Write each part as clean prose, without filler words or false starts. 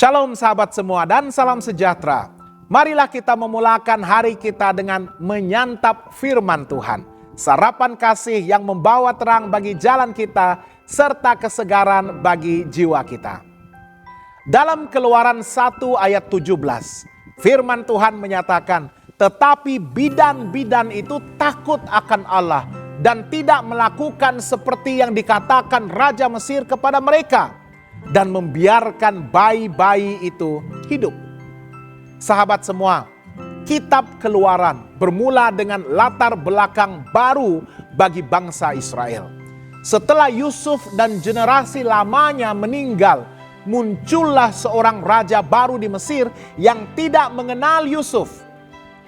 Shalom sahabat semua dan salam sejahtera. Marilah kita memulakan hari kita dengan menyantap firman Tuhan. Sarapan kasih yang membawa terang bagi jalan kita serta kesegaran bagi jiwa kita. Dalam Keluaran 1 ayat 17, firman Tuhan menyatakan, tetapi bidan-bidan itu takut akan Allah dan tidak melakukan seperti yang dikatakan Raja Mesir kepada mereka, dan membiarkan bayi-bayi itu hidup. Sahabat semua, kitab Keluaran bermula dengan latar belakang baru bagi bangsa Israel. Setelah Yusuf dan generasi lamanya meninggal, muncullah seorang raja baru di Mesir yang tidak mengenal Yusuf.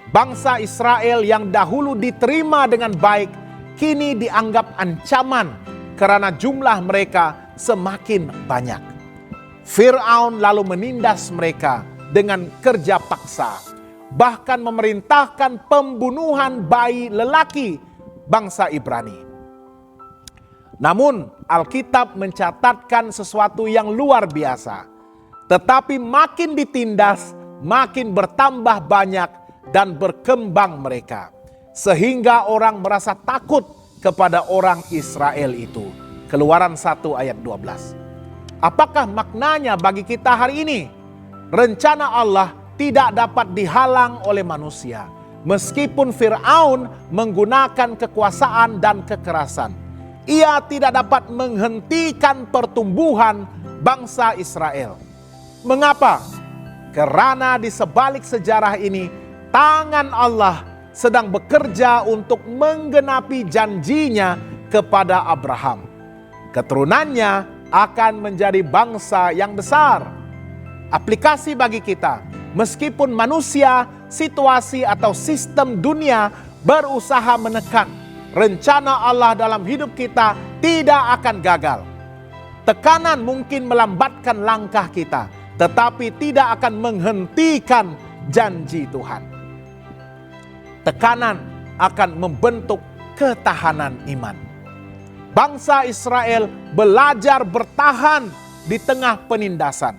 Bangsa Israel yang dahulu diterima dengan baik, kini dianggap ancaman karena jumlah mereka semakin banyak. Fir'aun lalu menindas mereka dengan kerja paksa, bahkan memerintahkan pembunuhan bayi lelaki bangsa Ibrani. Namun Alkitab mencatatkan sesuatu yang luar biasa. Tetapi makin ditindas, makin bertambah banyak dan berkembang mereka, sehingga orang merasa takut kepada orang Israel itu. Keluaran 1 ayat 12. Apakah maknanya bagi kita hari ini? Rencana Allah tidak dapat dihalang oleh manusia. Meskipun Fir'aun menggunakan kekuasaan dan kekerasan, ia tidak dapat menghentikan pertumbuhan bangsa Israel. Mengapa? Karena di sebalik sejarah ini, tangan Allah sedang bekerja untuk menggenapi janjinya kepada Abraham. Keturunannya akan menjadi bangsa yang besar. Aplikasi bagi kita, meskipun manusia, situasi atau sistem dunia berusaha menekan, rencana Allah dalam hidup kita tidak akan gagal. Tekanan mungkin melambatkan langkah kita, tetapi tidak akan menghentikan janji Tuhan. Tekanan akan membentuk ketahanan iman. Bangsa Israel belajar bertahan di tengah penindasan.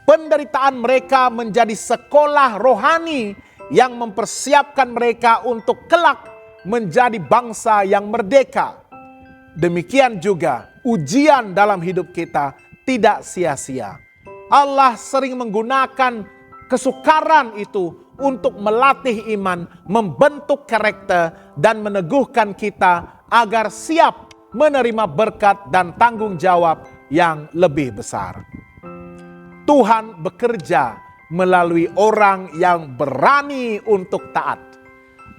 Penderitaan mereka menjadi sekolah rohani yang mempersiapkan mereka untuk kelak menjadi bangsa yang merdeka. Demikian juga ujian dalam hidup kita tidak sia-sia. Allah sering menggunakan kesukaran itu untuk melatih iman, membentuk karakter, dan meneguhkan kita agar siap menerima berkat dan tanggung jawab yang lebih besar. Tuhan bekerja melalui orang yang berani untuk taat.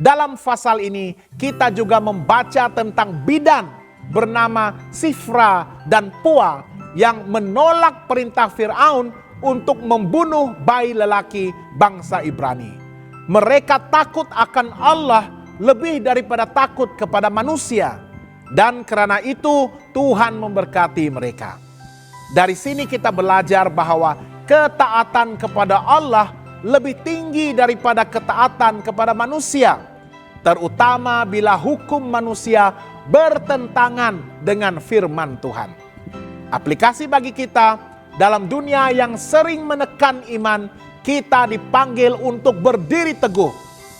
Dalam pasal ini kita juga membaca tentang bidan bernama Sifra dan Pua yang menolak perintah Fir'aun untuk membunuh bayi lelaki bangsa Ibrani. Mereka takut akan Allah lebih daripada takut kepada manusia. Dan karena itu Tuhan memberkati mereka. Dari sini kita belajar bahwa ketaatan kepada Allah lebih tinggi daripada ketaatan kepada manusia. Terutama bila hukum manusia bertentangan dengan firman Tuhan. Aplikasi bagi kita dalam dunia yang sering menekan iman, kita dipanggil untuk berdiri teguh,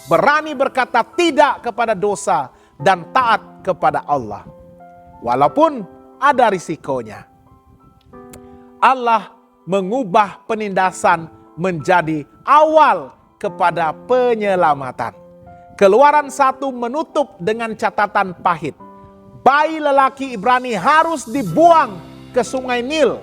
berani berkata tidak kepada dosa, dan taat kepada Allah. Walaupun ada risikonya. Allah mengubah penindasan menjadi awal kepada penyelamatan. Keluaran 1 menutup dengan catatan pahit. Bayi lelaki Ibrani harus dibuang ke sungai Nil.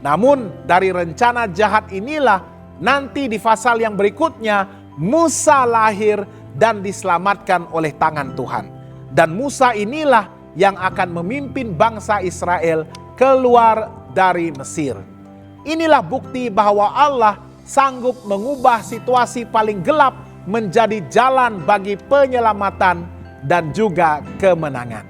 Namun dari rencana jahat inilah nanti di pasal yang berikutnya Musa lahir dan diselamatkan oleh tangan Tuhan. Dan Musa inilah yang akan memimpin bangsa Israel keluar dari Mesir. Inilah bukti bahwa Allah sanggup mengubah situasi paling gelap menjadi jalan bagi penyelamatan dan juga kemenangan.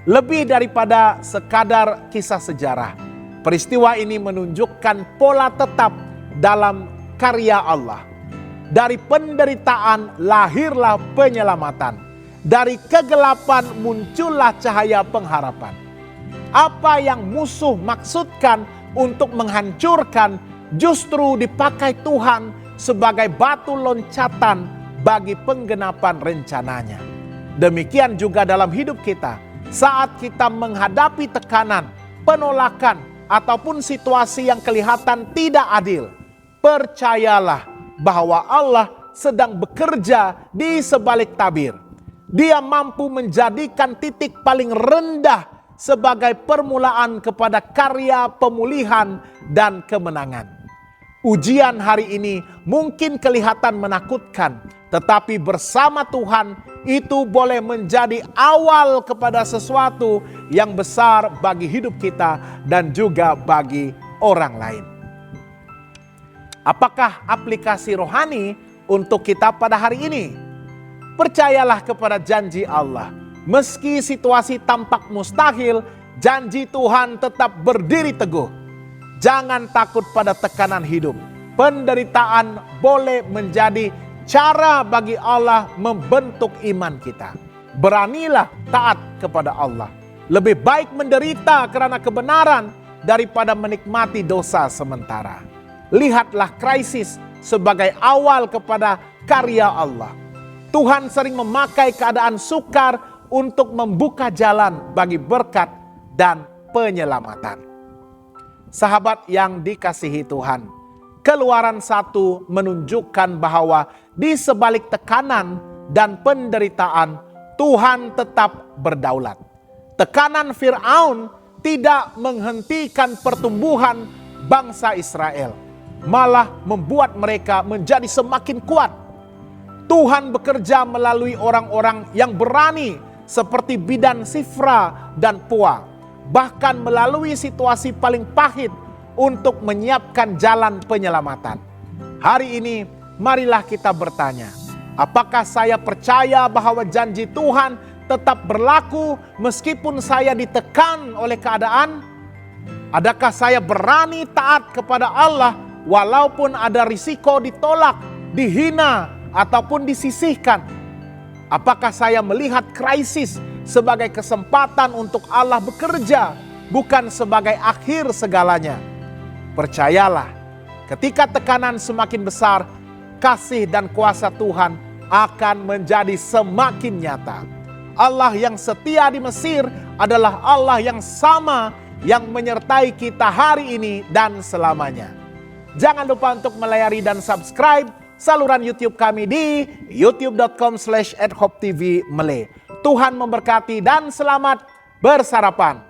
Lebih daripada sekadar kisah sejarah, peristiwa ini menunjukkan pola tetap dalam karya Allah. Dari penderitaan lahirlah penyelamatan. Dari kegelapan muncullah cahaya pengharapan. Apa yang musuh maksudkan untuk menghancurkan justru dipakai Tuhan sebagai batu loncatan bagi penggenapan rencananya. Demikian juga dalam hidup kita, saat kita menghadapi tekanan, penolakan, ataupun situasi yang kelihatan tidak adil, percayalah bahwa Allah sedang bekerja di sebalik tabir. Dia mampu menjadikan titik paling rendah sebagai permulaan kepada karya pemulihan dan kemenangan. Ujian hari ini mungkin kelihatan menakutkan, tetapi bersama Tuhan itu boleh menjadi awal kepada sesuatu yang besar bagi hidup kita dan juga bagi orang lain. Apakah aplikasi rohani untuk kita pada hari ini? Percayalah kepada janji Allah. Meski situasi tampak mustahil, janji Tuhan tetap berdiri teguh. Jangan takut pada tekanan hidup. Penderitaan boleh menjadi cara bagi Allah membentuk iman kita. Beranilah taat kepada Allah. Lebih baik menderita karena kebenaran daripada menikmati dosa sementara. Lihatlah krisis sebagai awal kepada karya Allah. Tuhan sering memakai keadaan sukar untuk membuka jalan bagi berkat dan penyelamatan. Sahabat yang dikasihi Tuhan, Keluaran 1 menunjukkan bahwa di sebalik tekanan dan penderitaan, Tuhan tetap berdaulat. Tekanan Fir'aun tidak menghentikan pertumbuhan bangsa Israel, malah membuat mereka menjadi semakin kuat. Tuhan bekerja melalui orang-orang yang berani seperti bidan Sifra dan Pua, bahkan melalui situasi paling pahit untuk menyiapkan jalan penyelamatan. Hari ini marilah kita bertanya, apakah saya percaya bahwa janji Tuhan tetap berlaku meskipun saya ditekan oleh keadaan? Adakah saya berani taat kepada Allah walaupun ada risiko ditolak, dihina, ataupun disisihkan? Apakah saya melihat krisis sebagai kesempatan untuk Allah bekerja, bukan sebagai akhir segalanya? Percayalah, ketika tekanan semakin besar, kasih dan kuasa Tuhan akan menjadi semakin nyata. Allah yang setia di Mesir adalah Allah yang sama yang menyertai kita hari ini dan selamanya. Jangan lupa untuk melayari dan subscribe saluran YouTube kami di youtube.com/@hopetv Malay. Tuhan memberkati dan selamat bersarapan.